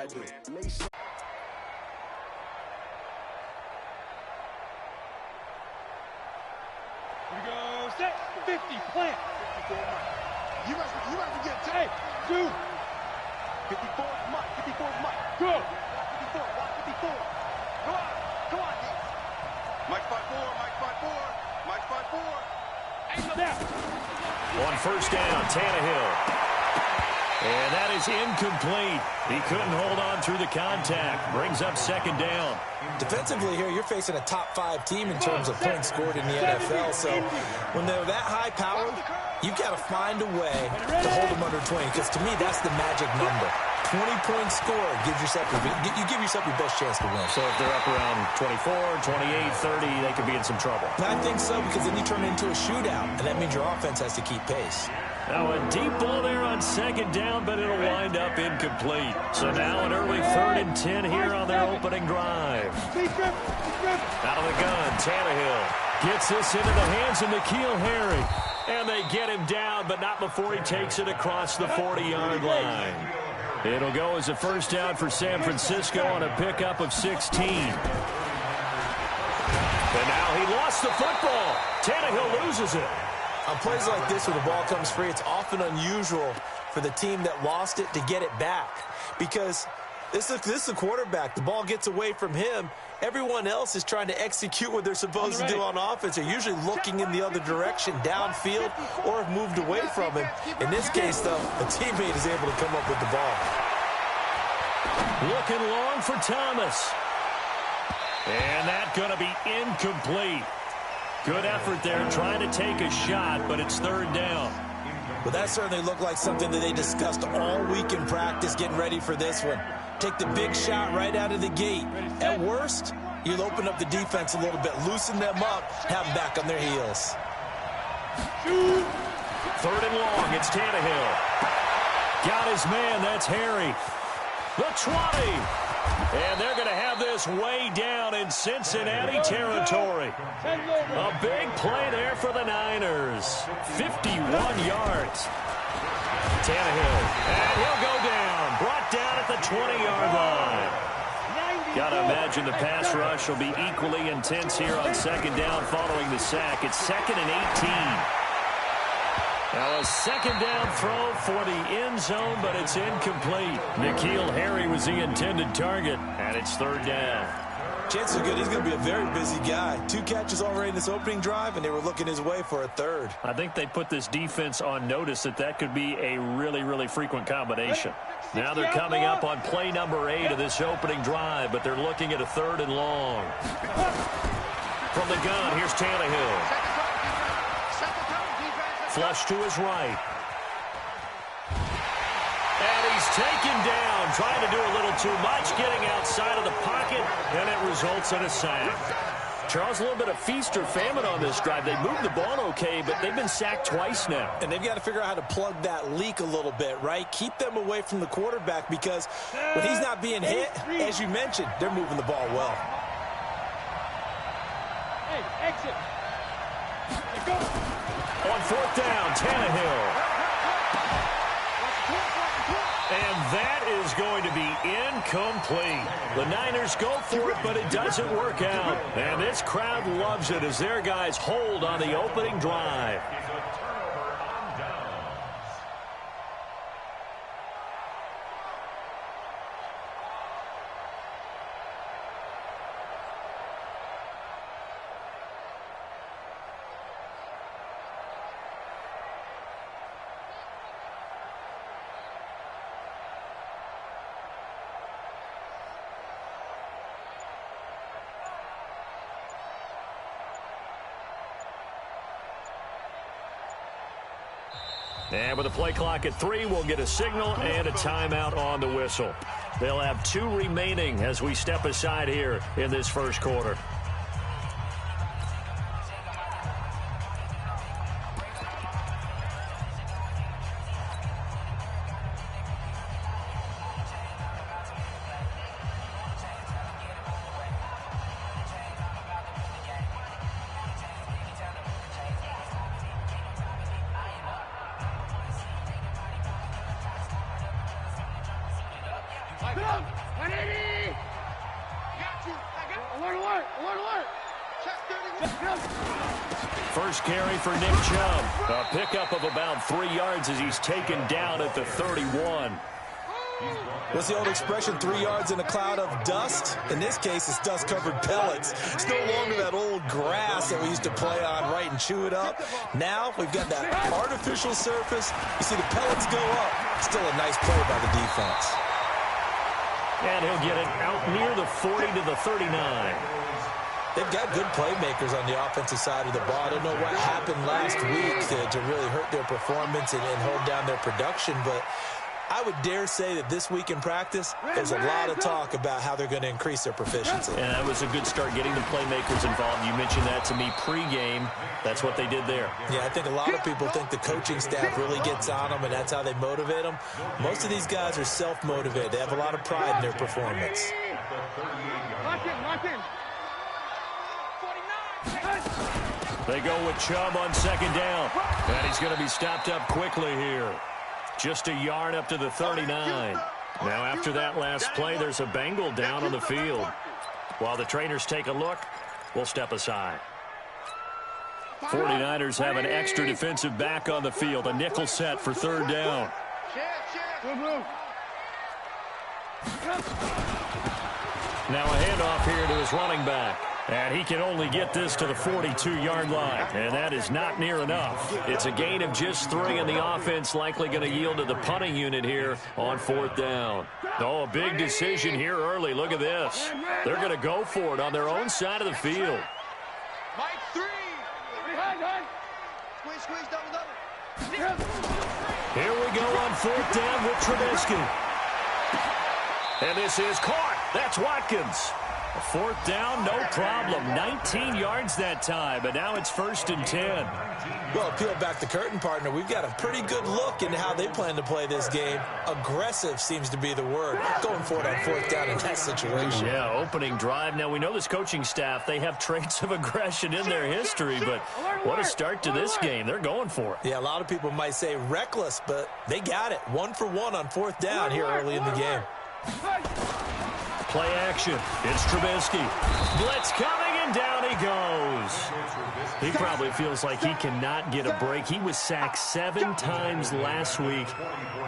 I do. Make sure. Here we go, set, 50, plant. 54 Mike. You might forget, Hey, two. 54 Mike, 54 Mike. Go. Watch 54, watch 54. Go on, D. Mike 5-4, Mike 5-4, Mike 5-4. Snap. On first down, Tannehill. And that is incomplete. He couldn't hold on through the contact. Brings up second down. Defensively here, you're facing a top-5 team in terms of points scored in the NFL. So when they're that high power, you've got to find a way to hold them under 20. Because to me, that's the magic number. 20-point score gives yourself you give yourself your best chance to win. So if they're up around 24, 28, 30, they could be in some trouble. I think so, because then you turn it into a shootout, and that means your offense has to keep pace. Now a deep ball there on second down, but it'll wind up incomplete. So now an early 3rd and 10 here on their opening drive. Out of the gun, Tannehill gets this into the hands of N'Keal Harry. And they get him down, but not before he takes it across the 40-yard line. It'll go as a first down for San Francisco on a pickup of 16. And now he lost the football. Tannehill loses it. On plays like this where the ball comes free, it's often unusual for the team that lost it to get it back. Because this is the quarterback. The ball gets away from him. Everyone else is trying to execute what they're supposed to do on offense. They're usually looking in the other direction, downfield, or have moved away from him. In this case, though, a teammate is able to come up with the ball. Looking long for Thomas. And that's going to be incomplete. Good effort there, trying to take a shot, but it's 3rd down. Well, that certainly looked like something that they discussed all week in practice, getting ready for this one. Take the big shot right out of the gate. At worst, you'll open up the defense a little bit, loosen them up, have them back on their heels. 3rd and long, it's Tannehill. Got his man, that's Harry. The 20. And they're going to have this way down in Cincinnati territory. A big play there for the Niners. 51 yards. Tannehill. And he'll go down. Brought down at the 20-yard line. Got to imagine the pass rush will be equally intense here on second down following the sack. It's 2nd and 18. Now a second down throw for the end zone, but it's incomplete. N'Keal Harry was the intended target, and it's 3rd down. Chances are good he's going to be a very busy guy. 2 catches already in this opening drive, and they were looking his way for a 3rd. I think they put this defense on notice that could be a really, really frequent combination. Now they're coming up on play number 8 of this opening drive, but they're looking at a 3rd and long. From the gun, here's Tannehill. Flush to his right. And he's taken down, trying to do a little too much, getting outside of the pocket, and it results in a sack. Charles, a little bit of feast or famine on this drive. They moved the ball okay, but they've been sacked twice now. And they've got to figure out how to plug that leak a little bit, right? Keep them away from the quarterback, because when he's not being hit, as you mentioned, they're moving the ball well. Hey, exit. Let's go. On 4th down, Tannehill. And that is going to be incomplete. The Niners go for it, but it doesn't work out. And this crowd loves it as their guys hold on the opening drive. And with the play clock at 3, we'll get a signal and a timeout on the whistle. They'll have 2 remaining as we step aside here in this first quarter. 180. Got you. Alert, alert, alert, alert. Check 31. First carry for Nick Chubb. A pickup of about 3 yards as he's taken down at the 31. What's the old expression, 3 yards in a cloud of dust? In this case, it's dust-covered pellets. It's no longer that old grass that we used to play on, right, and chew it up. Now we've got that artificial surface. You see the pellets go up. Still a nice play by the defense. And he'll get it out near the 40 to the 39. They've got good playmakers on the offensive side of the ball. I don't know what happened last week to really hurt their performance and hold down their production, but I would dare say that this week in practice, there's a lot of talk about how they're going to increase their proficiency. And that was a good start, getting the playmakers involved. You mentioned that to me pregame. That's what they did there. Yeah, I think a lot of people think the coaching staff really gets on them, and that's how they motivate them. Most of these guys are self-motivated. They have a lot of pride in their performance. Lock in, lock in. They go with Chubb on second down. And he's going to be stopped up quickly here. Just a yard up to the 39. Now after that last play, there's a Bengal down on the field. While the trainers take a look, we'll step aside. 49ers have an extra defensive back on the field. A nickel set for third down. Now a handoff here to his running back. And he can only get this to the 42-yard line. And that is not near enough. It's a gain of just 3, and the offense likely going to yield to the punting unit here on fourth down. Oh, a big decision here early. Look at this. They're going to go for it on their own side of the field. Mike 3. Squeeze, double. Here we go on fourth down with Trubisky. And this is caught. That's Watkins. A fourth down, no problem. 19 yards that time, but now it's 1st and 10. Well, peel back the curtain, partner. We've got a pretty good look into how they plan to play this game. Aggressive seems to be the word. Going for it on fourth down in that situation. Yeah, opening drive. Now, we know this coaching staff, they have traits of aggression in their history, but what a start to this game. They're going for it. Yeah, a lot of people might say reckless, but they got it. 1 for 1 on fourth down here early in the game. Play action. It's Trubisky. Blitz coming, and down he goes. He probably feels like he cannot get a break. He was sacked 7 times last week.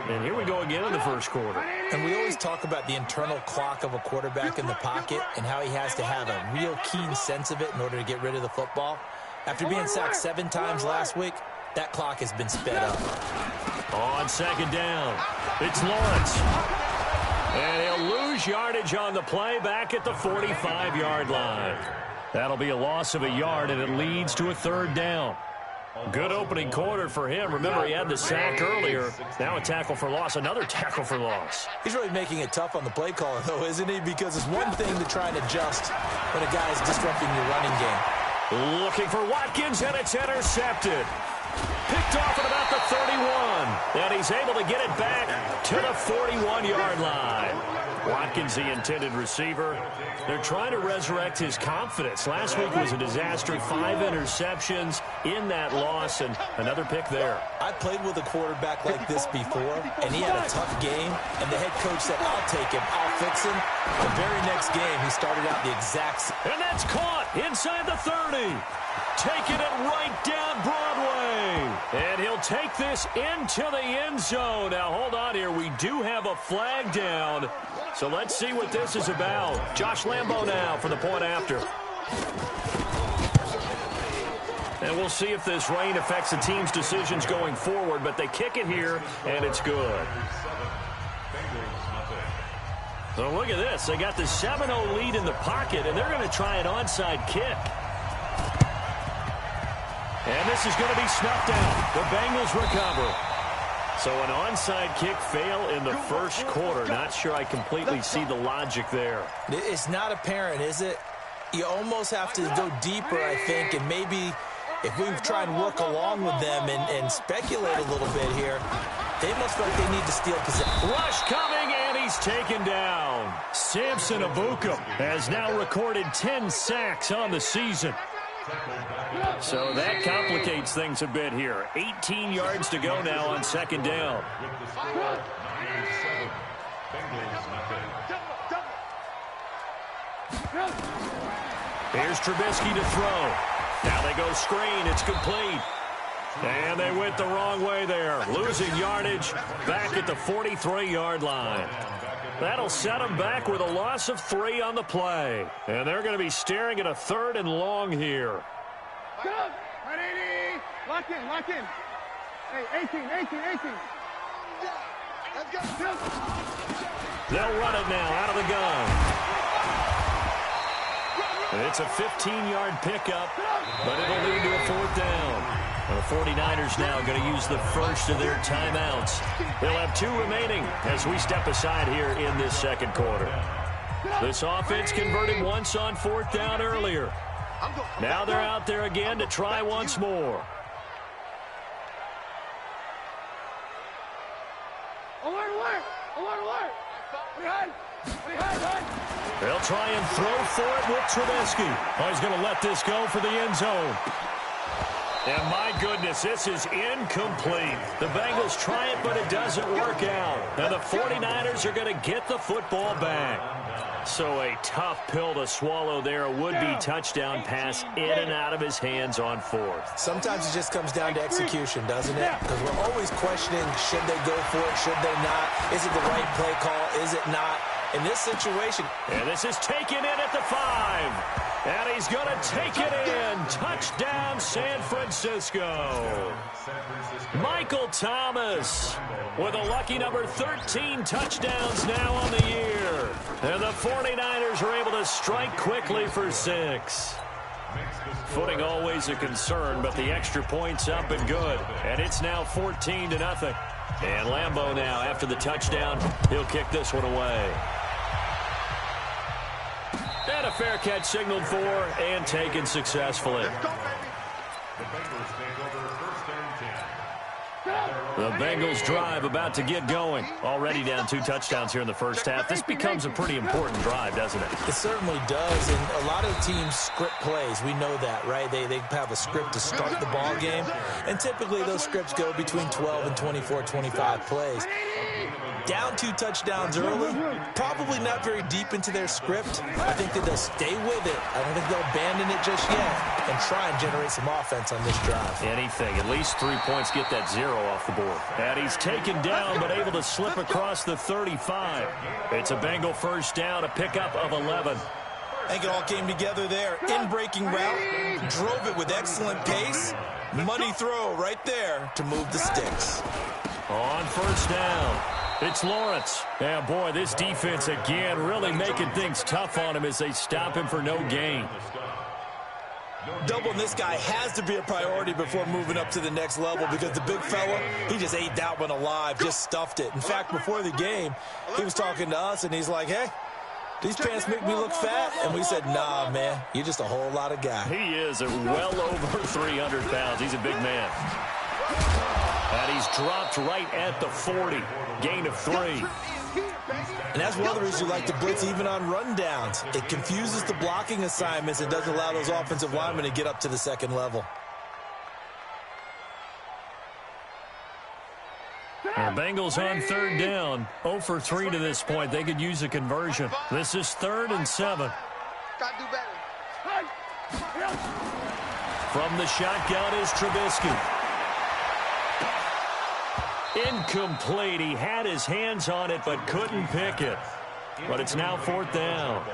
And here we go again in the first quarter. And we always talk about the internal clock of a quarterback in the pocket and how he has to have a real keen sense of it in order to get rid of the football. After being sacked 7 times last week, that clock has been sped up. On second down, it's Lawrence. And he'll lose yardage on the play back at the 45-yard line. That'll be a loss of a yard, and it leads to a third down. Good opening quarter for him. Remember, he had the sack earlier. Now a tackle for loss, another tackle for loss. He's really making it tough on the play caller, though, isn't he? Because it's one thing to try and adjust when a guy is disrupting your running game. Looking for Watkins, and it's intercepted. Picked off at about the 31. And he's able to get it back to the 41-yard line. Watkins, the intended receiver. They're trying to resurrect his confidence. Last week was a disaster. 5 interceptions in that loss, and another pick there. I played with a quarterback like this before, and he had a tough game, and the head coach said, I'll take him, I'll fix him. The very next game, he started out the exact same. And that's caught inside the 30. Taking it right down Broadway. And he'll take this into the end zone. Now, hold on here. We do have a flag down. So let's see what this is about. Josh Lambo now for the point after. And we'll see if this rain affects the team's decisions going forward. But they kick it here, and it's good. So look at this. They got the 7-0 lead in the pocket, and they're going to try an onside kick. And this is going to be snuffed out. The Bengals recover. So an onside kick fail in the first quarter. Not sure I completely see the logic there. It's not apparent, is it? You almost have to go deeper, I think, and maybe if we try and work along with them and speculate a little bit here, they must feel like they need to steal possession. Rush coming, and he's taken down. Samson Abuka has now recorded 10 sacks on the season. So that complicates things a bit here. 18 yards to go now on second down. Here's Trubisky to throw. Now they go screen. It's complete. And they went the wrong way there. Losing yardage back at the 43-yard line. That'll set them back with a loss of 3 on the play. And they're going to be staring at a 3rd and long here. Lock in, lock in. Hey, 18. Let's go. They'll run it now out of the gun. It's a 15-yard pickup, but it'll lead to a 4th down. And the 49ers now going to use the first of their timeouts. They'll have 2 remaining as we step aside here in this second quarter. This offense converted once on 4th down earlier. Now they're out there again to try once more. Alert! They'll try and throw for it with Trubisky. Oh, he's going to let this go for the end zone. And my goodness, this is incomplete. The Bengals try it, but it doesn't work out. And the 49ers are going to get the football back. So a tough pill to swallow there. A would-be touchdown pass in and out of his hands on 4th. Sometimes it just comes down to execution, doesn't it? Because we're always questioning, should they go for it, should they not? Is it the right play call? Is it not? In this situation. And this is taken in at the 5. And he's going to take it in. Touchdown, San Francisco. Michael Thomas with a lucky number 13 touchdowns now on the year. And the 49ers are able to strike quickly for 6. Footing always a concern, but the extra point's up and good. And it's now 14-0. And Lambeau now, after the touchdown, he'll kick this one away. And a fair catch signaled for and taken successfully. The Bengals drive about to get going. Already down 2 touchdowns here in the first half. This becomes a pretty important drive, doesn't it? It certainly does, and a lot of teams script plays. We know that, right? They have a script to start the ball game, and typically those scripts go between 12 and 24, 25 plays. Down 2 touchdowns early, probably not very deep into their script. I think that they'll stay with it. I don't think they'll abandon it just yet and try and generate some offense on this drive. Anything. At least 3 points, get that 0 off the board. And he's taken down but able to slip across the 35. It's a Bengal first down, a pickup of 11. I think it all came together there. In-breaking route, drove it with excellent pace. Money throw right there to move the sticks. On first down, it's Lawrence. Yeah, boy, this defense again really making things tough on him as they stop him for no gain. Doubling this guy has to be a priority before moving up to the next level because the big fella, he just ate that one alive, just stuffed it. In fact, before the game, he was talking to us, and he's like, hey, these pants make me look fat. And we said, nah, man, you're just a whole lot of guy. He is at well over 300 pounds. He's a big man. And he's dropped right at the 40. Gain of 3. And that's one of the reasons you like to blitz even on rundowns. It confuses the blocking assignments and doesn't allow those offensive linemen to get up to the second level. The Bengals on third down. 0 for 3 to this point. They could use a conversion. This is 3rd and 7. Gotta do better. From the shotgun is Trubisky. Incomplete. He had his hands on it but couldn't pick it. But it's now 4th down.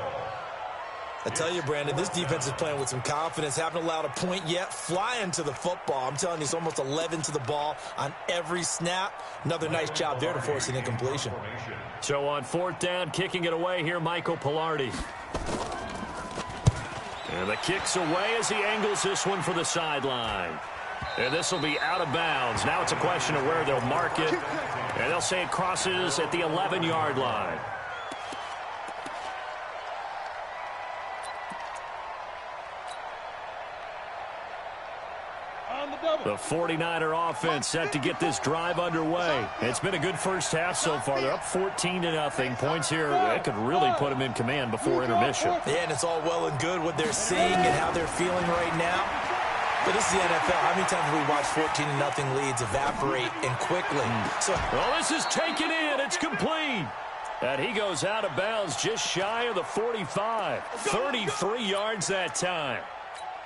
I tell you, Brandon, this defense is playing with some confidence. Haven't allowed a point yet. Flying to the football. I'm telling you, it's almost 11 to the ball on every snap. Another nice job there to force an incompletion. So on 4th down, kicking it away here, Michael Pilardi. And the kick's away as he angles this one for the sideline. And this will be out of bounds. Now it's a question of where they'll mark it. And they'll say it crosses at the 11-yard line. The 49er offense set to get this drive underway. It's been a good first half so far. They're up 14-0. Points here that could really put them in command before intermission. Yeah, and it's all well and good what they're seeing and how they're feeling right now. But this is the NFL. How many times have we watched 14-0 leads evaporate and quickly? Well, this is taken in. It's complete. And he goes out of bounds just shy of the 45. 33 yards that time.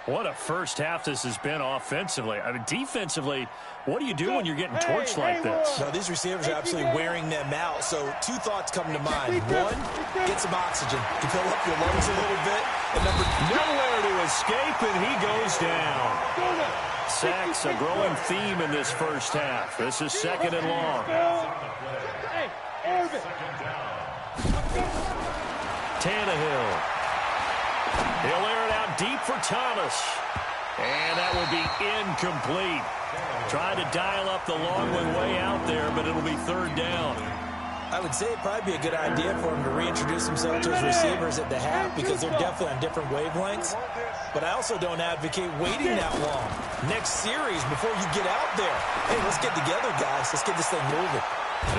What a first half this has been offensively. I mean, defensively, what do you do when you're getting torched like this? No, these receivers are absolutely wearing them out. So two thoughts come to mind. One, get some oxygen to fill up your lungs a little bit. And number two, nowhere to escape, and he goes down. Sacks, a growing theme in this first half. This is second and long. Tannehill. He'll air it out deep for Thomas. And that will be incomplete. Trying to dial up the long way out there, but it'll be third down. I would say it'd probably be a good idea for him to reintroduce himself to his receivers at the half because they're definitely on different wavelengths. But I also don't advocate waiting that long. Next series before you get out there. Hey, let's get together, guys. Let's get this thing moving.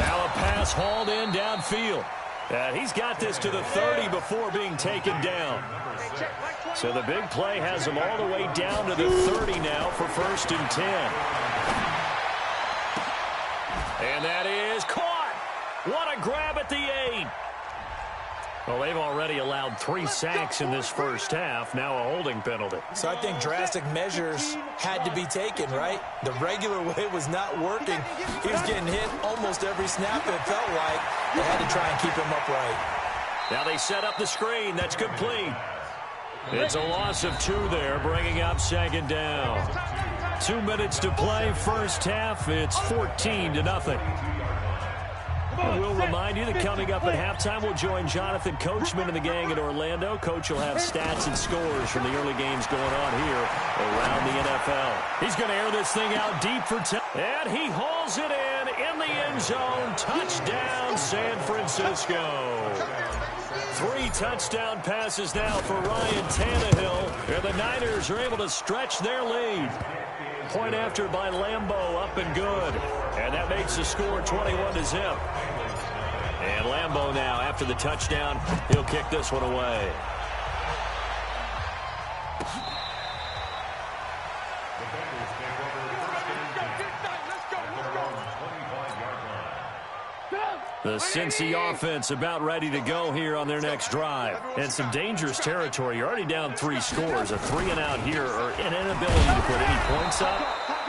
Now a pass hauled in downfield. And he's got this to the 30 before being taken down. So the big play has him all the way down to the 30 now for 1st and 10. And that is caught. What a grab at the 8. Well, they've already allowed 3 sacks in this first half. Now a holding penalty. So I think drastic measures had to be taken, right? The regular way was not working. He was getting hit almost every snap, it felt like. They had to try and keep him upright. Now they set up the screen. That's complete. It's a loss of 2 there, bringing up second down. 2 minutes to play, first half. It's 14-0. We'll remind you that coming up at halftime, we'll join Jonathan Coachman and the gang in Orlando. Coach will have stats and scores from the early games going on here around the NFL. He's going to air this thing out deep for 10. And he hauls it in the end zone. Touchdown, San Francisco. 3 touchdown passes now for Ryan Tannehill. And the Niners are able to stretch their lead. Point after by Lambeau, up and good. And that makes the score 21-0. And Lambeau now, after the touchdown, he'll kick this one away. The Cincy offense about ready to go here on their next drive. And some dangerous territory. You're already down 3 scores. A 3-and-out here, or an inability to put any points up.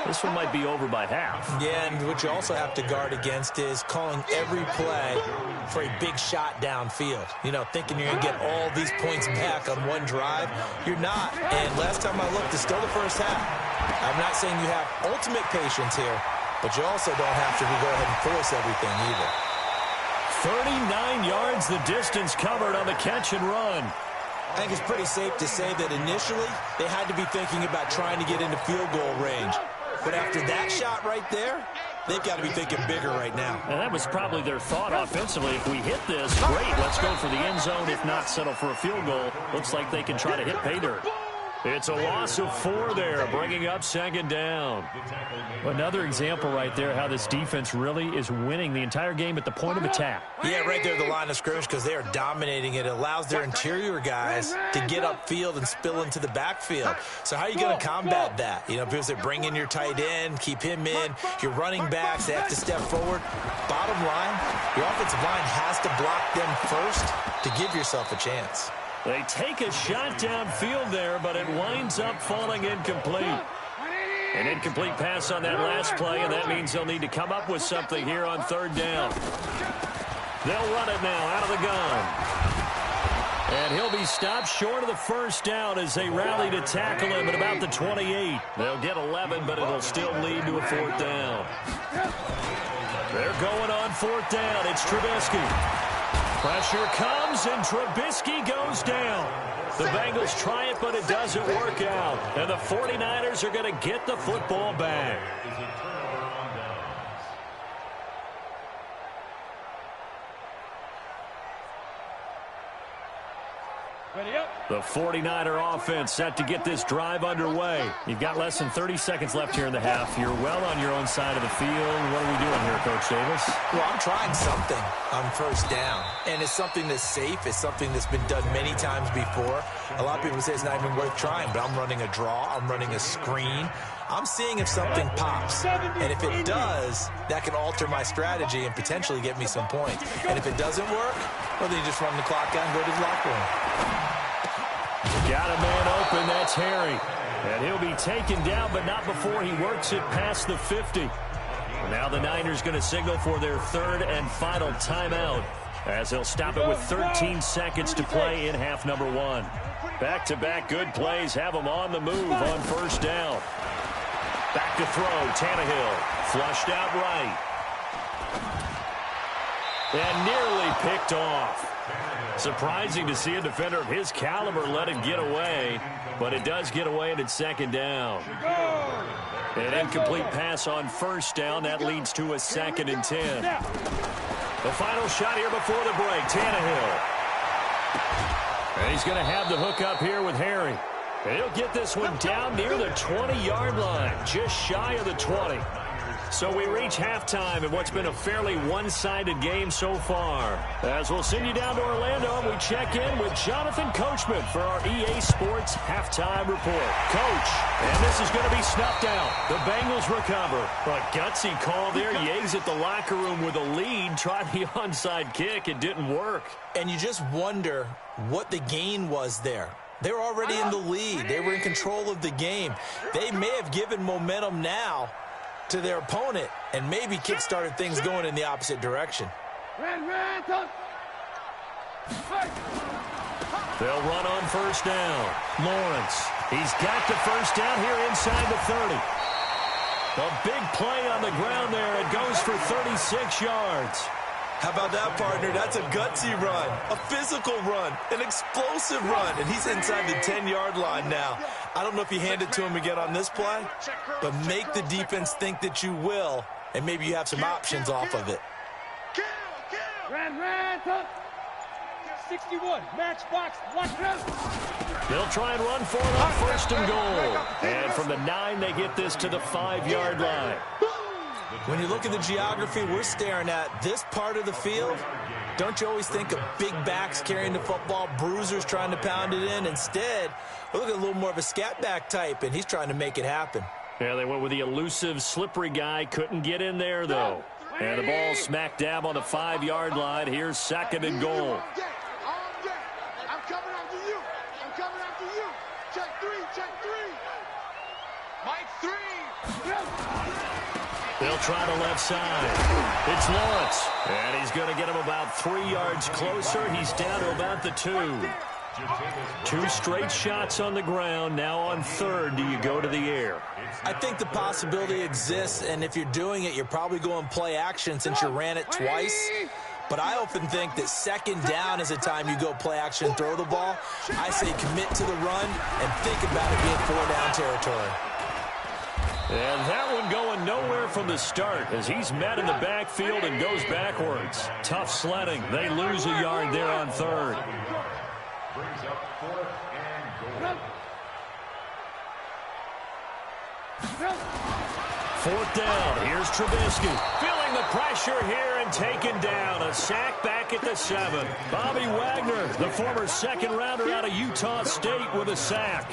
This one might be over by half. Yeah, and what you also have to guard against is calling every play for a big shot downfield. You know, thinking you're going to get all these points back on one drive. You're not. And last time I looked, it's still the first half. I'm not saying you have ultimate patience here, but you also don't have to go ahead and force everything either. 39 yards the distance covered on the catch and run. I think it's pretty safe to say that initially they had to be thinking about trying to get into field goal range. But after that shot right there, they've got to be thinking bigger right now. And that was probably their thought offensively. If we hit this, great, let's go for the end zone. If not, settle for a field goal. Looks like they can try to hit pay dirt. It's a loss of 4 there, bringing up second down. Another example right there how this defense really is winning the entire game at the point of attack. Yeah, right there at the line of scrimmage because they are dominating it. It allows their interior guys to get upfield and spill into the backfield. So how are you going to combat that? You know, because they bring in your tight end, keep him in. Your running backs, they have to step forward. Bottom line, your offensive line has to block them first to give yourself a chance. They take a shot downfield there, but it winds up falling incomplete. An incomplete pass on that last play, and that means they'll need to come up with something here on third down. They'll run it now out of the gun. And he'll be stopped short of the first down as they rally to tackle him at about the 28. They'll get 11, but it'll still lead to a 4th down. They're going on 4th down. It's Trubisky. Pressure comes, and Trubisky goes down. The Bengals try it, but it doesn't work out. And the 49ers are going to get the football back. The 49er offense set to get this drive underway. You've got less than 30 seconds left here in the half. You're well on your own side of the field. What are we doing here, Coach Davis? Well, I'm trying something on first down, and it's something that's safe. It's something that's been done many times before. A lot of people say it's not even worth trying, but I'm running a draw. I'm running a screen. I'm seeing if something pops, and if it does, that can alter my strategy and potentially get me some points. And if it doesn't work, well, then you just run the clock out and go to the locker room. Got a man open. That's Harry. And he'll be taken down, but not before he works it past the 50. Now the Niners going to signal for their third and final timeout, as they'll stop it with 13 seconds to play in half number one. Back-to-back good plays have them on the move on first down. Back to throw, Tannehill. Flushed out right. And nearly picked off. Surprising to see a defender of his caliber let it get away, but it does get away and it's second down. An incomplete pass on first down. That leads to a 2nd and 10. The final shot here before the break, Tannehill. And he's going to have the hook up here with Harry. And he'll get this one down near the 20-yard line, just shy of the 20. So we reach halftime in what's been a fairly one-sided game so far. As we'll send you down to Orlando, and we check in with Jonathan Coachman for our EA Sports Halftime Report. Coach, and this is going to be snuffed out. The Bengals recover. A gutsy call there. Yea's at the locker room with a lead. Tried the onside kick. It didn't work. And you just wonder what the gain was there. They were already in the lead. They were in control of the game. They may have given momentum now to their opponent and maybe kick-started things going in the opposite direction. They'll run on first down. Lawrence, he's got the first down here inside the 30. A big play on the ground there. It goes for 36 yards. How about that, partner? That's a gutsy run, a physical run, an explosive run, and he's inside the 10-yard line now. I don't know if you hand it to him again on this play, but make the defense think that you will, and maybe you have some options off of it. 61, matchbox, watch out. They'll try and run for it on first and goal. And from the 9, they get this to the 5-yard line. When you look at the geography we're staring at, this part of the field, don't you always think of big backs carrying the football, bruisers trying to pound it in? Instead, look at a little more of a scat back type, and he's trying to make it happen. Yeah, they went with the elusive, slippery guy. Couldn't get in there, though. And the ball smack dab on the 5-yard line. Here's 2nd and goal. I'm coming after you. I'm coming after you. Check 3, check 3. Mike 3. They'll try the left side. It's Lawrence. And he's going to get him about 3 yards closer. He's down to about the 2. 2 straight shots on the ground. Now on third, do you go to the air? I think the possibility exists, and if you're doing it, you're probably going play action since you ran it twice. But I often think that 2nd down is a time you go play action and throw the ball. I say commit to the run and think about it being 4-down territory. And that one going nowhere from the start as he's met in the backfield and goes backwards. Tough sledding. They lose a yard there on third. Fourth down. Here's Trubisky. Feeling the pressure here and taken down. A sack back at the 7. Bobby Wagner, the former second-rounder out of Utah State, with a sack.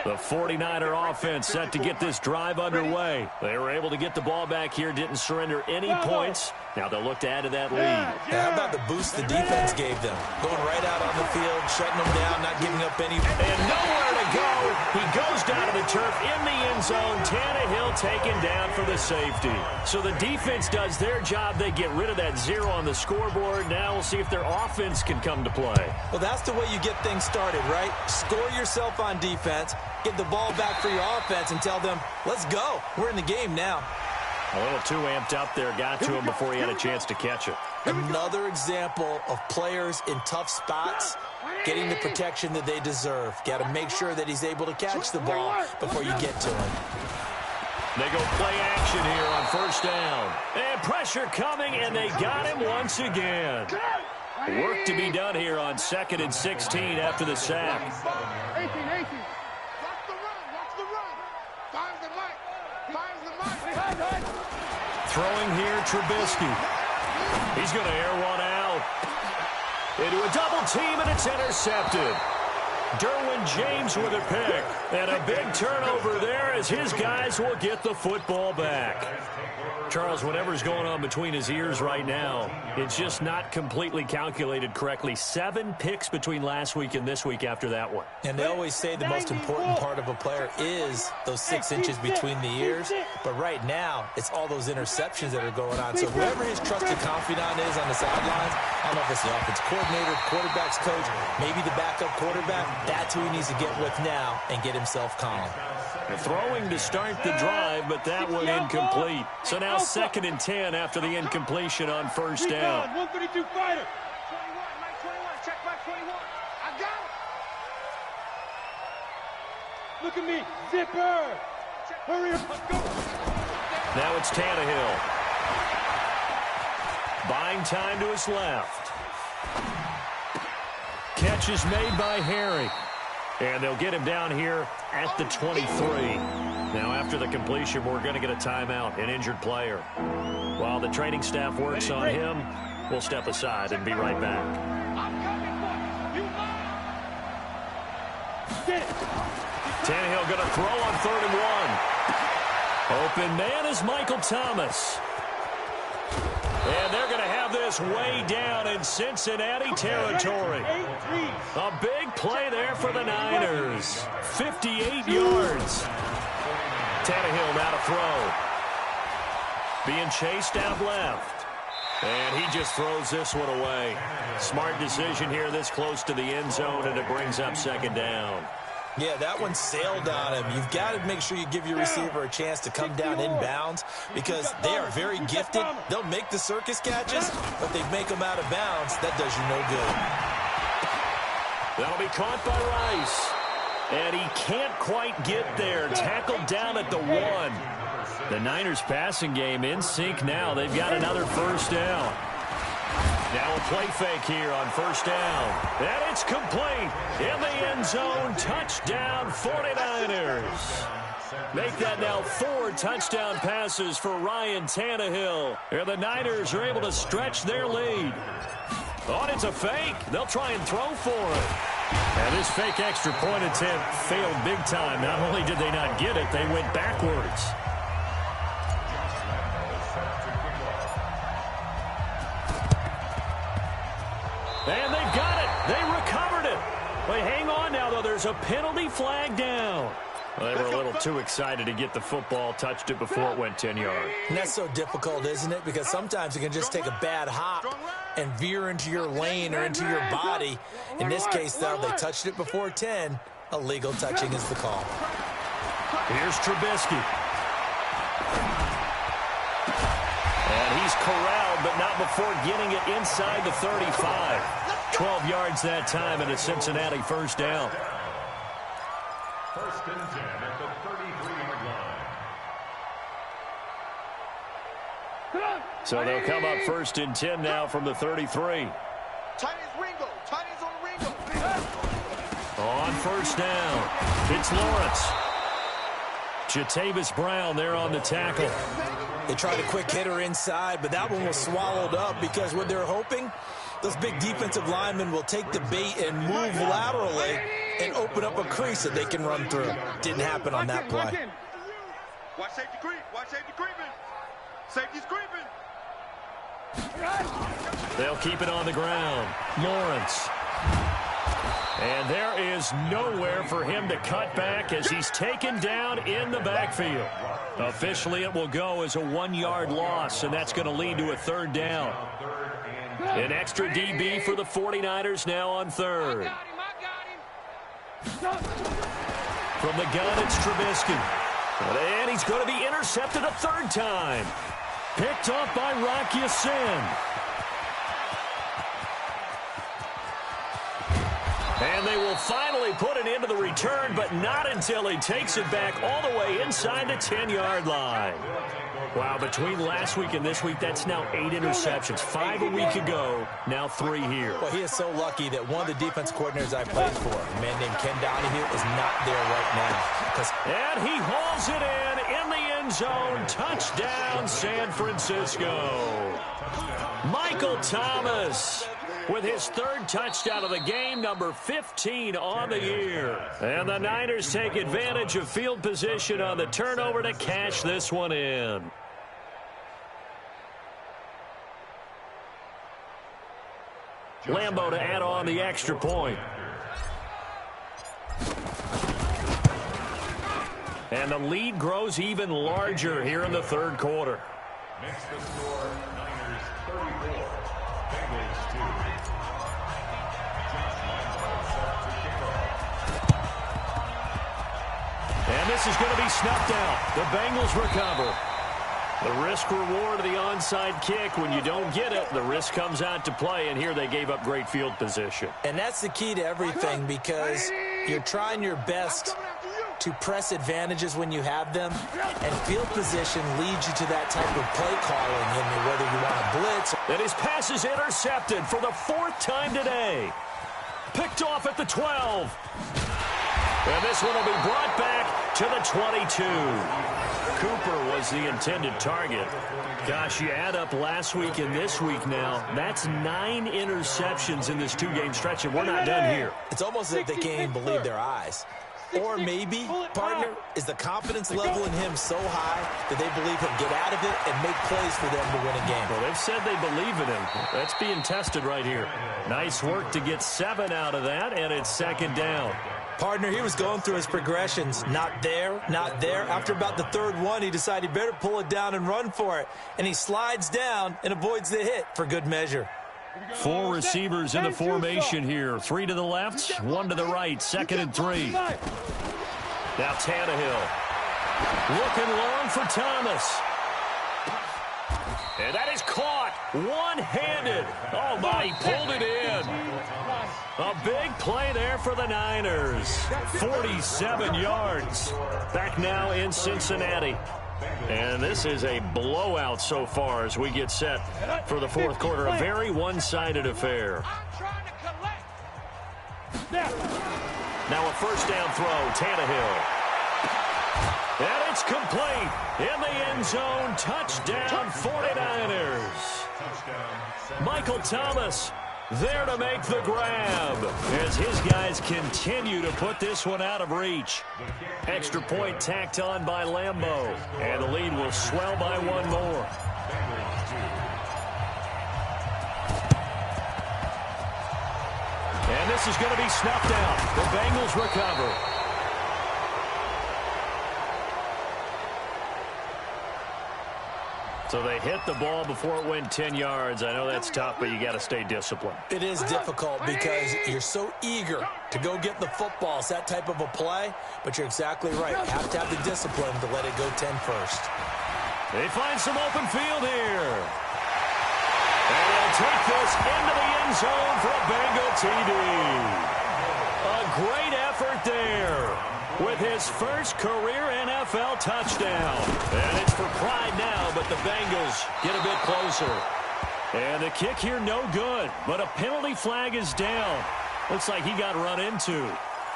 The 49er offense set to get this drive underway. They were able to get the ball back here, didn't surrender any points. Now they'll look to add to that lead. How about the boost the defense gave them? Going right out on the field, shutting them down, not giving up any. And nowhere to go. He goes down to the turf in the end zone. Tannehill taken down for the safety. So the defense does their job. They get rid of that 0 on the scoreboard. Now we'll see if their offense can come to play. Well, that's the way you get things started, right? Score yourself on defense, get the ball back for your offense, and tell them, let's go. We're in the game now. A little too amped up there. Got to him before he had a chance to catch it. Another example of players in tough spots getting the protection that they deserve. Got to make sure that he's able to catch the ball before you get to him. They go play action here on first down. And pressure coming, and they got him once again. Work to be done here on 2nd and 16 after the sack. 18. Watch the run. Finds the mic. Throwing here, Trubisky. He's going to air one out. Into a double team, and it's intercepted. Derwin James with a pick. And a big turnover there as his guys will get the football back. Charles, whatever's going on between his ears right now, it's just not completely calculated correctly. 7 picks between last week and this week after that one. And they always say the most important part of a player is those 6 inches between the ears. But right now, it's all those interceptions that are going on. So whoever his trusted confidant is on the sidelines, I don't know if it's the offense coordinator, quarterback's coach, maybe the backup quarterback, that's who he needs to get with now and get himself calm. Throwing to start the drive, but that one incomplete. So now 2nd and 10 after the incompletion on first down. 132 fighter. 21, check back 21. I got it. Look at me, zipper. Hurry up, let's go. Now it's Tannehill. Buying time to his left. Catch is made by Harry. And they'll get him down here at the 23. Now, after the completion, we're going to get a timeout, an injured player. While the training staff works on him, we'll step aside and be right back. Tannehill going to throw on 3rd and 1. Open man is Michael Thomas. And they're going to have this way down in Cincinnati territory. A big play there for the Niners. 58 yards. Tannehill now to throw. Being chased out left. And he just throws this one away. Smart decision here this close to the end zone, and it brings up 2nd down. Yeah, that one sailed on him. You've got to make sure you give your receiver a chance to come down inbounds because they are very gifted. They'll make the circus catches, but they make them out of bounds. That does you no good. That'll be caught by Rice. And he can't quite get there. Tackled down at the 1. The Niners passing game in sync now. They've got another first down. Now a play fake here on first down. And it's complete. In the end zone, touchdown 49ers. Make that now 4 touchdown passes for Ryan Tannehill. And the Niners are able to stretch their lead. Oh, it's a fake. They'll try and throw for it. And this fake extra point attempt failed big time. Not only did they not get it, they went backwards. And they've got it. They recovered it. But hang on now, though. There's a penalty flag down. Well, they were a little too excited to get the football, touched it before it went 10 yards. And that's so difficult, isn't it? Because sometimes you can just take a bad hop and veer into your lane or into your body. In this case, though, they touched it before 10. Illegal touching is the call. Here's Trubisky. And he's corralled, but not before getting it inside the 35. 12 yards that time and a Cincinnati first down. First and 10 at the 33-yard line. So they'll come up first and 10 now from the 33. Tight ends Ringo. Tight ends on Ringo. On first down, it's Lawrence. Jatavis Brown there on the tackle. They tried a quick hitter inside, but that one was swallowed up because what they're hoping, those big defensive linemen will take the bait and move laterally and open up a crease that they can run through. Didn't happen on that play. Watch safety creep. Watch safety creeping. Safety's creeping. They'll keep it on the ground. Lawrence. And there is nowhere for him to cut back as he's taken down in the backfield. Officially, it will go as a 1-yard loss, and that's going to lead to a third down. An extra DB for the 49ers now on third. From the gun, it's Trubisky. And he's going to be intercepted a third time. Picked off by Rock Ya-Sin. And they will finally put an end to the return, but not until he takes it back all the way inside the 10-yard line. Wow, between last week and this week, that's now 8 interceptions. 5 a week ago, now 3 here. Well, he is so lucky that one of the defense coordinators I played for, a man named Ken Donahue, is not there right now. And he hauls it in the end zone. Touchdown, San Francisco. Michael Thomas with his 3rd touchdown of the game, number 15 on the year. And the Niners take advantage of field position on the turnover to cash this one in. Lambeau to add on the extra point. And the lead grows even larger here in the 3rd quarter. Makes the score Niners 34, Bengals 2. And this is going to be snuffed out. The Bengals recover. The risk-reward of the onside kick. When you don't get it, the risk comes out to play, and here they gave up great field position. And that's the key to everything, because you're trying your best to press advantages when you have them, and field position leads you to that type of play calling, and whether you want to blitz. And his pass is intercepted for the 4th time today. Picked off at the 12. And this one will be brought back to the 22. Cooper was the intended target. Gosh, you add up last week and this week now, that's 9 interceptions in this 2-game stretch, and we're not done here. It's almost as if they can't even believe their eyes. Or maybe, partner, is the confidence level in him so high that they believe he'll get out of it and make plays for them to win a game. Well, they've said they believe in him. That's being tested right here. Nice work to get 7 out of that, and it's 2nd down. Partner, he was going through his progressions. Not there, not there. After about the 3rd one, he decided he better pull it down and run for it. And he slides down and avoids the hit for good measure. 4 receivers in the formation here. 3 to the left, 1 to the right. 2nd and 3. Now Tannehill. Looking long for Thomas. And that is caught. One-handed. Oh, my, he pulled it in. A big play there for the Niners. 47 yards. Back now in Cincinnati. And this is a blowout so far as we get set for the 4th quarter. A very one-sided affair. Now a 1st down throw. Tannehill. And it's complete. In the end zone. Touchdown 49ers. Michael Thomas there to make the grab as his guys continue to put this one out of reach. Extra point tacked on by Lambeau, and the lead will swell by 1 more. And this is going to be snuffed out. The Bengals recover. So they hit the ball before it went 10 yards. I know that's tough, but you got to stay disciplined. It is difficult because you're so eager to go get the football. It's that type of a play, but you're exactly right. You have to have the discipline to let it go 10 first. They find some open field here. And they'll take this into the end zone for a Bengal TD. A great effort there with his first career NFL touchdown. And it's for pride now, but the Bengals get a bit closer. And the kick here no good, but a penalty flag is down. Looks like he got run into.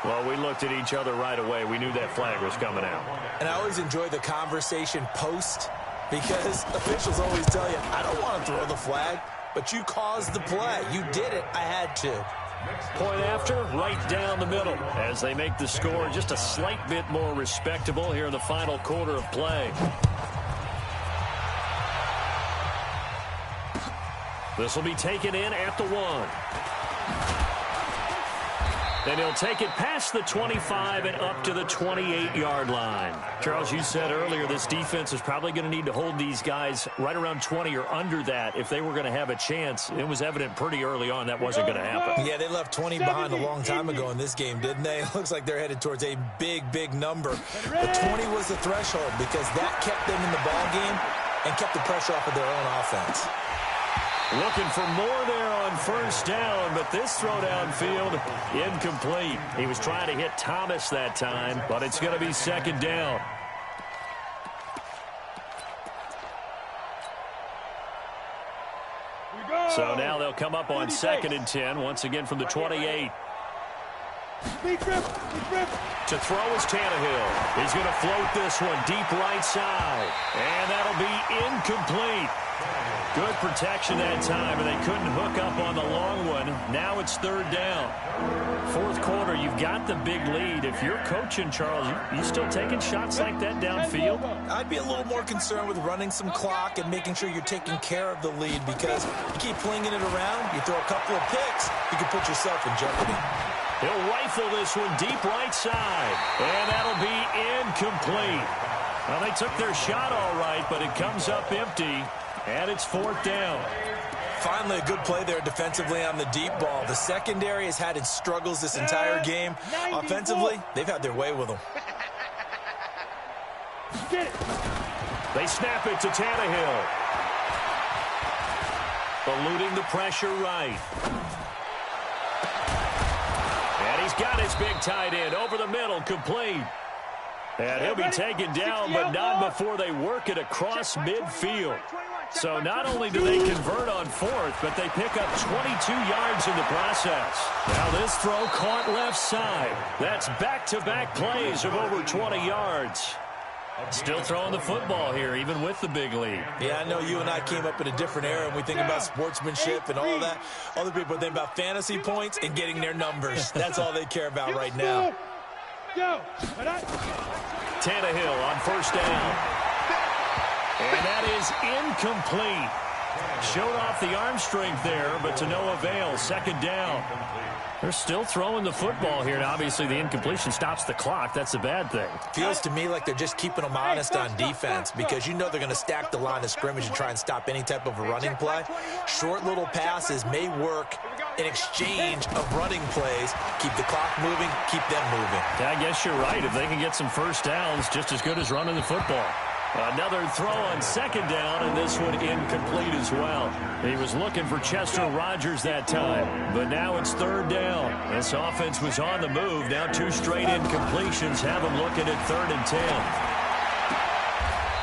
Well, we looked at each other right away. We knew that flag was coming out. And I always enjoy the conversation post, because officials always tell you, I don't want to throw the flag, but you caused the play. You did it. I had to. Point after, right down the middle as they make the score just a slight bit more respectable here in the final quarter of play. This will be taken in at the 1. And he'll take it past the 25 and up to the 28-yard line. Charles, you said earlier this defense is probably going to need to hold these guys right around 20 or under that if they were going to have a chance. It was evident pretty early on that wasn't going to happen. Yeah, they left 20 behind a long time ago in this game, didn't they? It looks like they're headed towards a big, big number. But 20 was the threshold because that kept them in the ball game and kept the pressure off of their own offense. Looking for more there on first down, but this throw downfield, incomplete. He was trying to hit Thomas that time, but it's going to be second down. So now they'll come up on 2nd and 10, once again from the 28. To throw is Tannehill. He's going to float this one deep right side, and that'll be incomplete. Good protection that time, and they couldn't hook up on the long one. Now it's 3rd down. 4th quarter, you've got the big lead. If you're coaching, Charles, you still taking shots like that downfield? I'd be a little more concerned with running some clock and making sure you're taking care of the lead, because you keep flinging it around, you throw a couple of picks, you can put yourself in jeopardy. He'll rifle this one deep right side, and that'll be incomplete. Well, they took their shot all right, but it comes up empty. And it's 4th down. Finally, a good play there defensively on the deep ball. The secondary has had its struggles this entire game. Offensively, they've had their way with them. They snap it to Tannehill. Eluding the pressure right. And he's got his big tight end over the middle, complete. And he'll be taken down, but not before they work it across midfield. So not only do they convert on 4th, but they pick up 22 yards in the process. Now this throw caught left side. That's back-to-back plays of over 20 yards. Still throwing the football here, even with the big lead. Yeah, I know you and I came up in a different era, and we think about sportsmanship and all that. Other people think about fantasy points and getting their numbers. That's all they care about right now. Tannehill on first down. And that is incomplete. Showed off the arm strength there, but to no avail. 2nd down. They're still throwing the football here, and obviously the incompletion stops the clock. That's a bad thing. Feels to me like they're just keeping them honest on defense, because you know they're going to stack the line of scrimmage and try and stop any type of a running play. Short little passes may work in exchange of running plays. Keep the clock moving, keep them moving. Yeah, I guess you're right. If they can get some first downs, just as good as running the football. Another throw on 2nd down, and this one incomplete as well. He was looking for Chester Rogers that time, but now it's 3rd down. This offense was on the move. Now 2 straight incompletions have them looking at 3rd and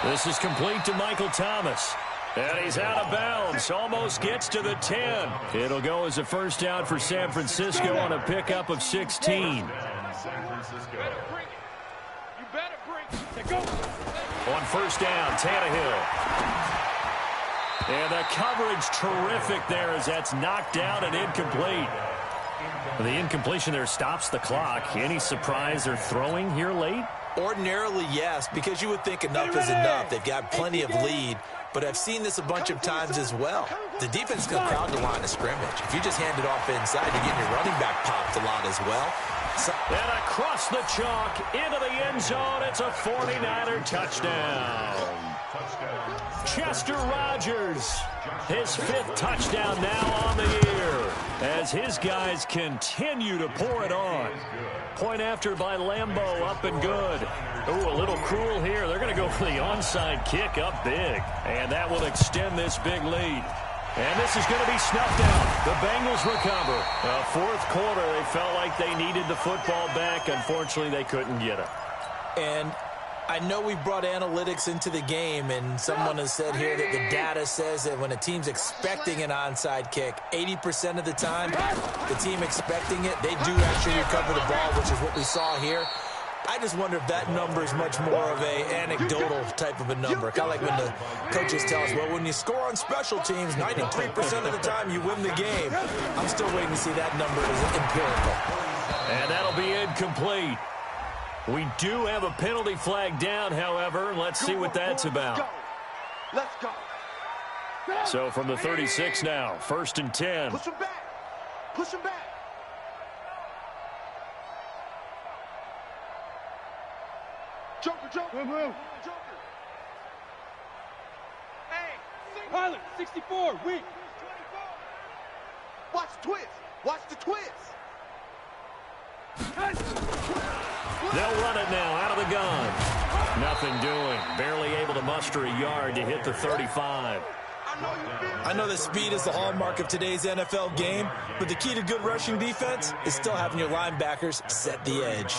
10. This is complete to Michael Thomas. And he's out of bounds. Almost gets to the 10. It'll go as a first down for San Francisco on a pickup of 16. On first down, Tannehill. And the coverage terrific there as that's knocked down and incomplete. The incompletion there stops the clock. Any surprise they're throwing here late? Ordinarily, yes, because you would think enough is enough. They've got plenty of lead, but I've seen this a bunch of times as well. The defense can crowd the line of scrimmage. If you just hand it off inside, you're getting your running back popped a lot as well. And across the chalk, into the end zone, it's a 49er touchdown. Chester Rogers, his 5th touchdown now on the year, as his guys continue to pour it on. Point after by Lambeau, up and good. Ooh, a little cruel here. They're going to go for the onside kick up big, and that will extend this big lead. And this is going to be snuffed out. The Bengals recover. 4th quarter, they felt like they needed the football back. Unfortunately, they couldn't get it. And I know we brought analytics into the game, and someone has said here that the data says that when a team's expecting an onside kick, 80% of the time, the team expecting it, they do actually recover the ball, which is what we saw here. I just wonder if that number is much more of a anecdotal type of a number. Kind of like when the coaches tell us, well, when you score on special teams, 93% of the time you win the game. I'm still waiting to see that number as empirical. And that'll be incomplete. We do have a penalty flag down, however. Let's see what that's about. Let's go. So from the 36 now, 1st and 10. Push him back. Push him back. Joker, Joker. Joker. Hey, Pilot, 64, weak. watch the twist. Watch the twist. They'll run it now out of the gun. Nothing doing. Barely able to muster a yard to hit the 35. I know that speed is the hallmark of today's NFL game, but the key to good rushing defense is still having your linebackers set the edge.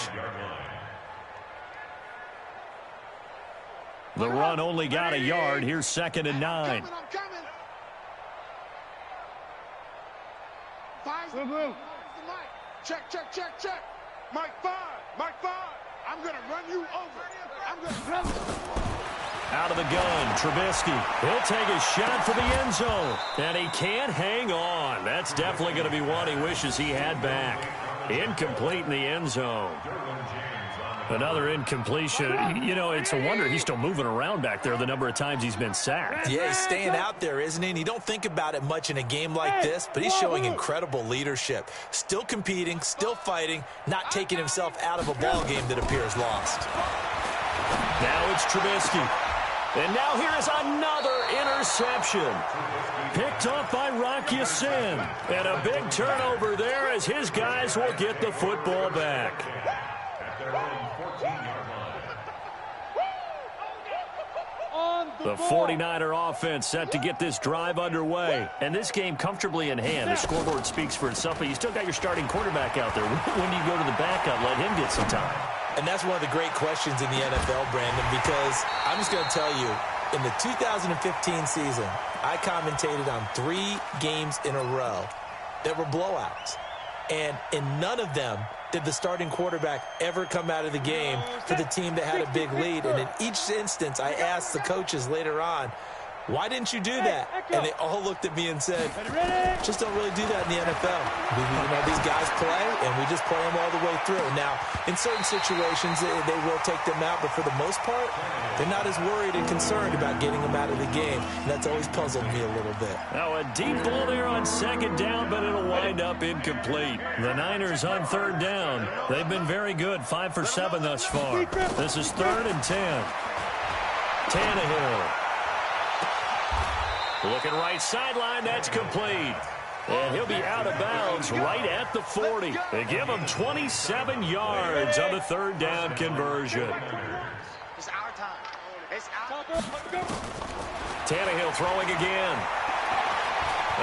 The run only got a yard. Here's 2nd and 9. I'm coming. Five. Check, check, check, check. Mike 5. Mike 5. I'm going to run you over. I'm going to run you. Out of the gun, Trubisky. He'll take a shot for the end zone. And he can't hang on. That's definitely going to be one he wishes he had back. Incomplete in the end zone. Another incompletion. You know, it's a wonder he's still moving around back there the number of times he's been sacked. Yeah, he's staying out there, isn't he? And you don't think about it much in a game like this, but he's showing incredible leadership. Still competing, still fighting, not taking himself out of a ball game that appears lost. Now it's Trubisky. And now here is another interception. Picked off by Rock Ya-Sin. And a big turnover there as his guys will get the football back. The 49er offense set to get this drive underway. And this game comfortably in hand. The scoreboard speaks for itself, but you still got your starting quarterback out there. When do you go to the backup, let him get some time? And that's one of the great questions in the NFL, Brandon, because I'm just going to tell you, in the 2015 season, I commentated on 3 games in a row that were blowouts. And in none of them did the starting quarterback ever come out of the game for the team that had a big lead. And in each instance, I asked the coaches later on, why didn't you do that? And they all looked at me and said, just don't really do that in the NFL. These guys play, and we just play them all the way through. Now, in certain situations, they will take them out, but for the most part, they're not as worried and concerned about getting them out of the game. And that's always puzzled me a little bit. Now, a deep ball there on 2nd down, but it'll wind up incomplete. The Niners on 3rd down. They've been very good, 5 for 7 thus far. This is 3rd and 10. Tannehill. Looking right sideline, that's complete. And he'll be out of bounds right at the 40. They give him 27 yards on the 3rd down conversion. It's our time. It's our time. Tannehill throwing again.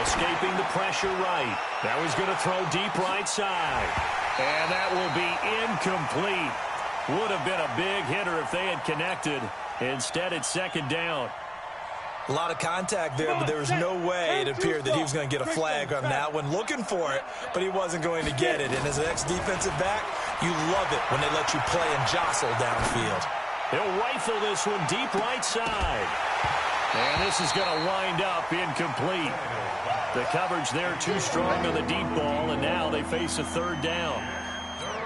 Escaping the pressure right. Now he's going to throw deep right side. And that will be incomplete. Would have been a big hitter if they had connected. Instead, it's 2nd down. A lot of contact there, but there was no way it appeared that he was going to get a flag on that one. Looking for it, but he wasn't going to get it. And as an ex-defensive back, you love it when they let you play and jostle downfield. He'll rifle this one deep right side. And this is going to wind up incomplete. The coverage there too strong on the deep ball, and now they face a 3rd down.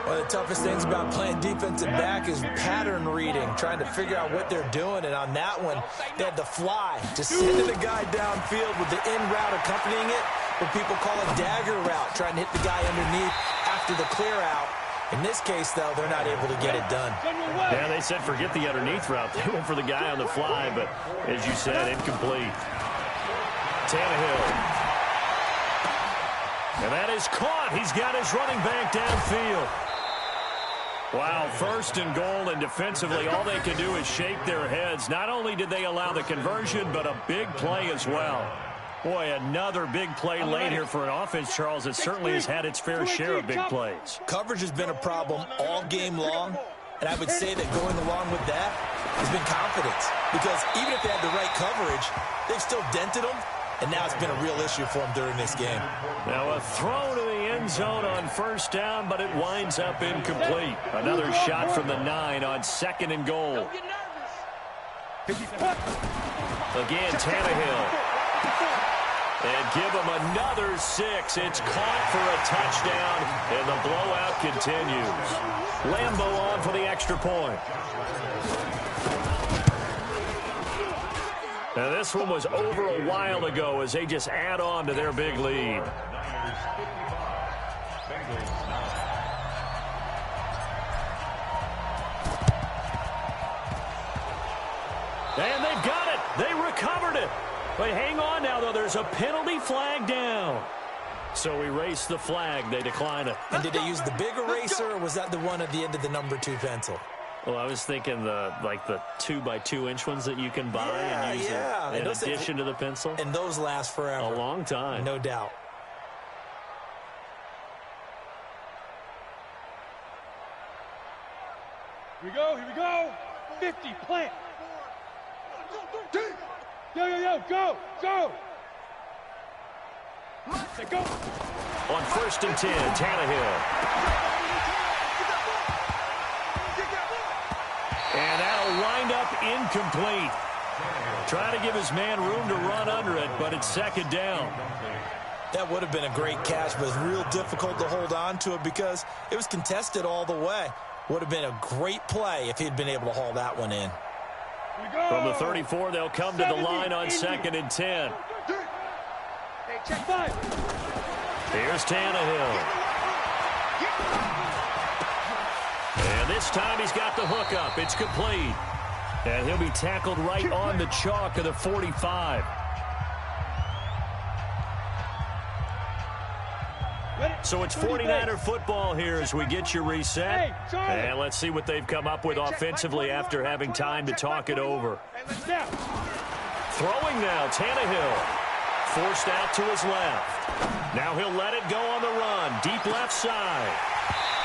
One of the toughest things about playing defensive back is pattern reading, trying to figure out what they're doing. And on that one, they had to fly, just sending the guy downfield with the in route accompanying it, what people call a dagger route, trying to hit the guy underneath after the clear out. In this case, though, they're not able to get it done. Yeah, they said forget the underneath route. They went for the guy on the fly, but as you said, incomplete. Tannehill. And that is caught. He's got his running back downfield. Wow, 1st and goal, and defensively, all they can do is shake their heads. Not only did they allow the conversion, but a big play as well. Boy, another big play late here for an offense, Charles, that certainly has had its fair share of big plays. Coverage has been a problem all game long, and I would say that going along with that has been confidence. Because even if they had the right coverage, they've still dented them, and now it's been a real issue for them during this game. Now a throw to the end zone on 1st down, but it winds up incomplete. Another shot from the 9 on 2nd and goal. Again, Tannehill. And give him another 6. It's caught for a touchdown, and the blowout continues. Lambeau on for the extra point. Now this one was over a while ago as they just add on to their big lead. And they've got it. They recovered it. But hang on now, though. There's a penalty flag down. So erase the flag. They decline it. And did they use the big eraser, or was that the one at the end of the number 2 pencil? Well, I was thinking the 2x2-inch ones that you can buy and use in addition to the pencil. And those last forever. A long time. No doubt. Here we go. 50, plant. Yo, go. Say go. On 1st and 10, Tannehill. And that'll wind up incomplete. Trying to give his man room to run under it, but it's 2nd down. That would have been a great catch, but it's real difficult to hold on to it because it was contested all the way. Would have been a great play if he'd been able to haul that one in. From the 34, they'll come to the line on 2nd and 10. Hey, check 5. Here's Tannehill. And this time he's got the hook up. It's complete. And he'll be tackled right on the chalk of the 45. So it's 49er football here as we get you reset. And let's see what they've come up with offensively after having time to talk it over. Throwing now, Tannehill. Forced out to his left. Now he'll let it go on the run. Deep left side.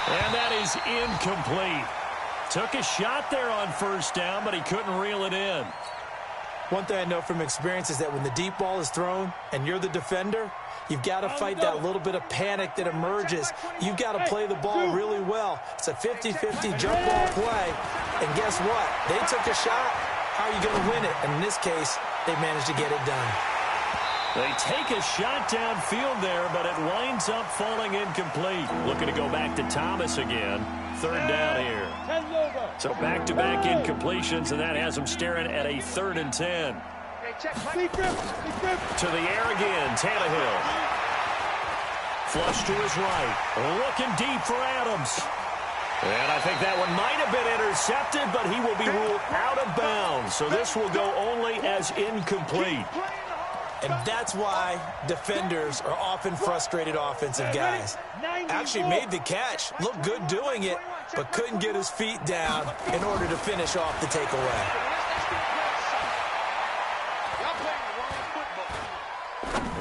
And that is incomplete. Took a shot there on 1st down, but he couldn't reel it in. One thing I know from experience is that when the deep ball is thrown and you're the defender, you've got to fight that little bit of panic that emerges. You've got to play the ball really well. It's a 50-50 jump ball play. And guess what? They took a shot. How are you going to win it? And in this case, they managed to get it done. They take a shot downfield there, but it winds up falling incomplete. Looking to go back to Thomas again. 3rd down here. So back-to-back incompletions, and that has them staring at a 3rd and 10. To the air again, Tannehill. Flush to his right. Looking deep for Adams. And I think that one might have been intercepted, but he will be ruled out of bounds. So this will go only as incomplete. And that's why defenders are often frustrated offensive guys. Actually made the catch, looked good doing it, but couldn't get his feet down in order to finish off the takeaway.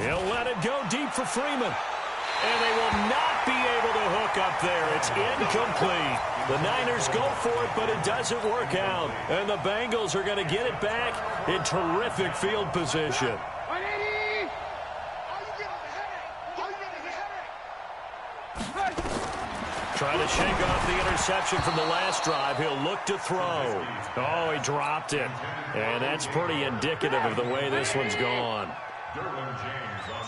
He'll let it go deep for Freeman. And they will not be able to hook up there. It's incomplete. The Niners go for it, but it doesn't work out. And the Bengals are going to get it back in terrific field position. Trying to shake off the interception from the last drive. He'll look to throw. Oh, he dropped it. And that's pretty indicative of the way this one's gone.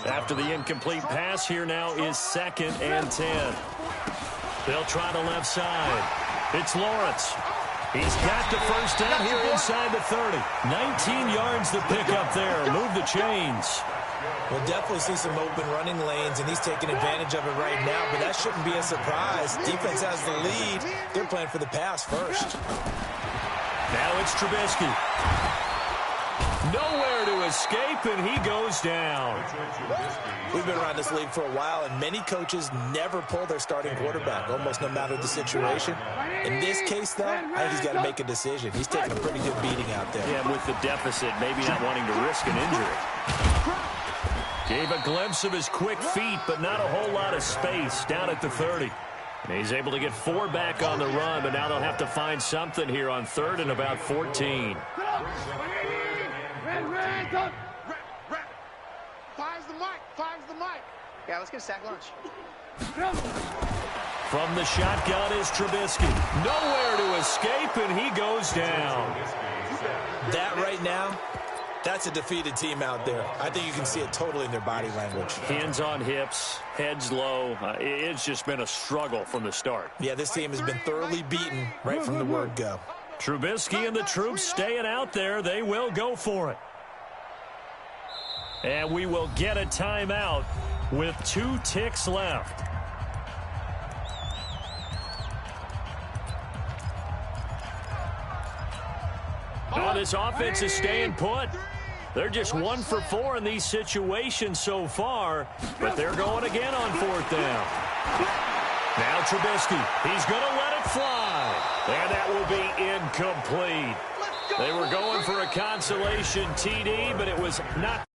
After the incomplete pass, here now is 2nd and 10. They'll try the left side. It's Lawrence. He's got the 1st down here inside the 30. 19 yards to pick up there. Move the chains. We'll definitely see some open running lanes, and he's taking advantage of it right now, but that shouldn't be a surprise. Defense has the lead. They're playing for the pass first. Now it's Trubisky. Nowhere to escape, and he goes down. We've been around this league for a while, and many coaches never pull their starting quarterback, almost no matter the situation. In this case, though, I think he's got to make a decision. He's taking a pretty good beating out there. Yeah, with the deficit, maybe not wanting to risk an injury. Gave a glimpse of his quick feet, but not a whole lot of space down at the 30. And he's able to get 4 back on the run, but now they'll have to find something here on 3rd and about 14. Finds the mic. Yeah, let's get a sack lunch. From the shotgun is Trubisky. Nowhere to escape, and he goes down. That right now, that's a defeated team out there. I think you can see it totally in their body language. Hands on hips, heads low. It's just been a struggle from the start. Yeah, this team has been thoroughly beaten right from the word go. Trubisky and the troops staying out there. They will go for it. And we will get a timeout with 2 ticks left. Oh, this offense is staying put. They're just 1 for 4 in these situations so far, but they're going again on 4th down. Now Trubisky, he's going to let it fly. And that will be incomplete. They were going for a consolation TD, but it was not